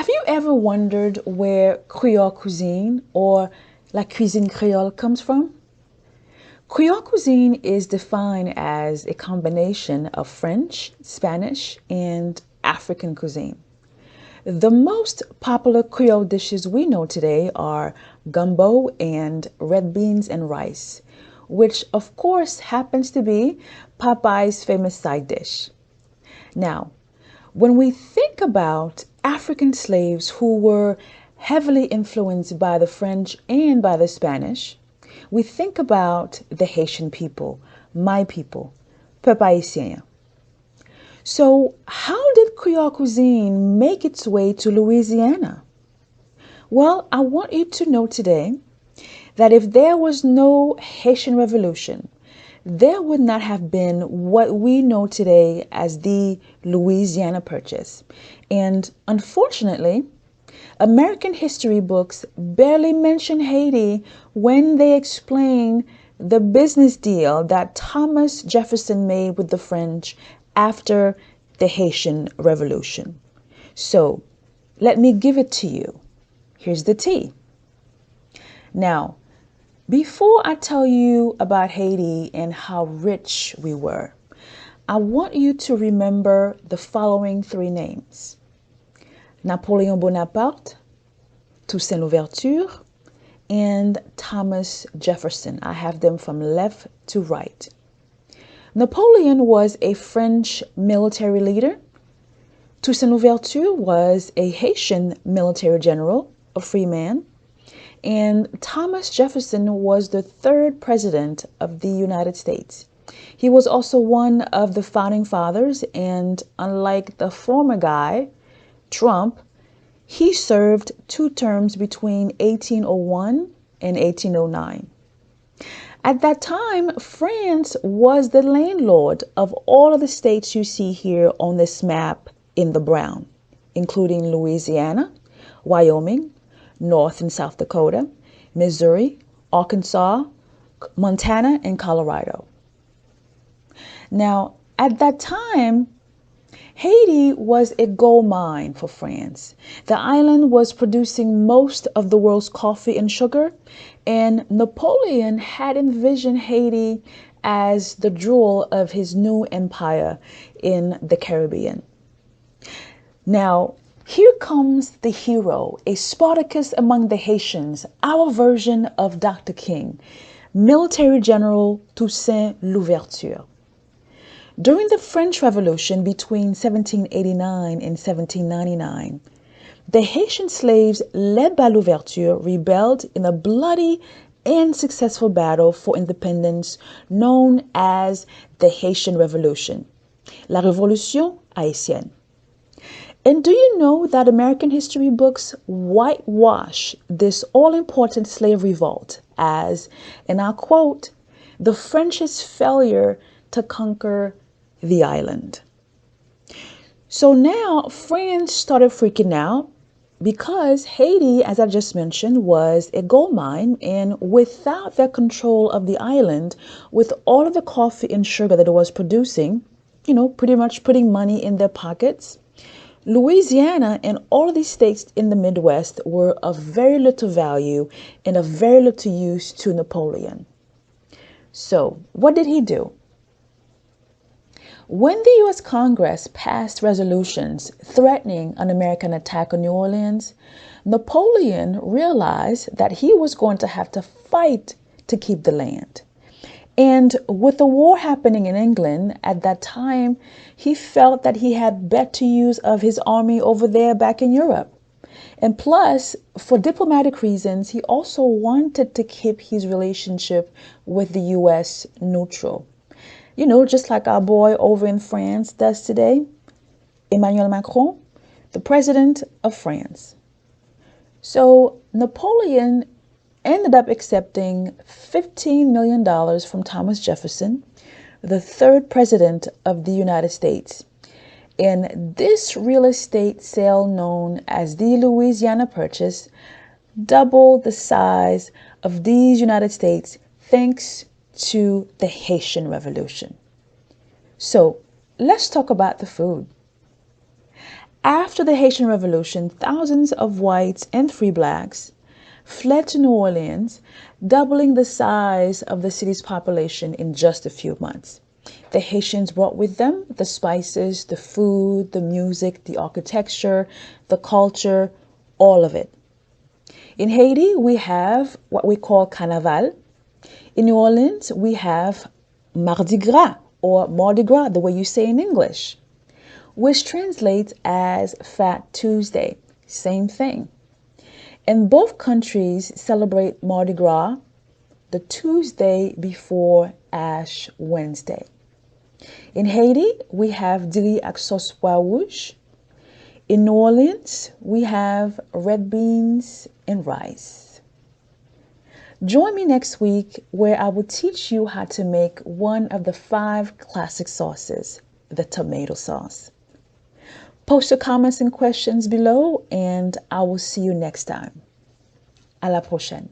Have you ever wondered where Creole cuisine or la cuisine creole comes from? Creole cuisine is defined as a combination of French, Spanish, and African cuisine. The most popular Creole dishes we know today are gumbo and red beans and rice, which of course happens to be Popeye's famous side dish. Now, when we think about African slaves who were heavily influenced by the French and by the Spanish, we think about the Haitian people, my people, peuple haïtien. So, how did Creole cuisine make its way to Louisiana? Well, I want you to know today that if there was no Haitian Revolution, there would not have been what we know today as the Louisiana Purchase. And unfortunately, American history books barely mention Haiti when they explain the business deal that Thomas Jefferson made with the French after the Haitian Revolution. So let me give it to you. Here's the tea. Now, before I tell you about Haiti and how rich we were, I want you to remember the following three names: Napoleon Bonaparte, Toussaint Louverture, and Thomas Jefferson. I have them from left to right. Napoleon was a French military leader. Toussaint Louverture was a Haitian military general, a free man. And Thomas Jefferson was the third president of the United States. He was also one of the founding fathers, and unlike the former guy, Trump, he served two terms between 1801 and 1809. At that time, France was the landlord of all of the states you see here on this map in the brown, including Louisiana, Wyoming, North and South Dakota, Missouri, Arkansas, Montana, and Colorado. Now, at that time, Haiti was a gold mine for France. The island was producing most of the world's coffee and sugar, and Napoleon had envisioned Haiti as the jewel of his new empire in the Caribbean. Now, here comes the hero, a Spartacus among the Haitians, our version of Dr. King, Military General Toussaint Louverture. During the French Revolution between 1789 and 1799, the Haitian slaves led by Louverture rebelled in a bloody and successful battle for independence known as the Haitian Revolution, La Révolution Haïtienne. And do you know that American history books whitewash this all-important slave revolt as, and I'll quote, the French's failure to conquer the island? So now France started freaking out because Haiti, as I just mentioned, was a gold mine, and without their control of the island, with all of the coffee and sugar that it was producing, pretty much putting money in their pockets, Louisiana and all of these states in the Midwest were of very little value and of very little use to Napoleon. So what did he do? When the U.S. Congress passed resolutions threatening an American attack on New Orleans, Napoleon realized that he was going to have to fight to keep the land. And with the war happening in England at that time, he felt that he had better use of his army over there back in Europe. And plus, for diplomatic reasons, he also wanted to keep his relationship with the U.S. neutral. Just like our boy over in France does today, Emmanuel Macron, the president of France. So Napoleon ended up accepting $15 million from Thomas Jefferson, the third president of the United States. And this real estate sale, known as the Louisiana Purchase, doubled the size of these United States thanks to the Haitian Revolution. So let's talk about the food. After the Haitian Revolution, thousands of whites and free blacks fled to New Orleans, doubling the size of the city's population in just a few months. The Haitians brought with them the spices, the food, the music, the architecture, the culture, all of it. In Haiti, we have what we call Carnaval. In New Orleans, we have Mardi Gras, or Mardi Gras, the way you say in English, which translates as Fat Tuesday. Same thing. And both countries celebrate Mardi Gras the Tuesday before Ash Wednesday. In Haiti, we have Dili ak sauce pois rouge. In New Orleans, we have red beans and rice. Join me next week where I will teach you how to make one of the 5 classic sauces, the tomato sauce. Post your comments and questions below, and I will see you next time. À la prochaine.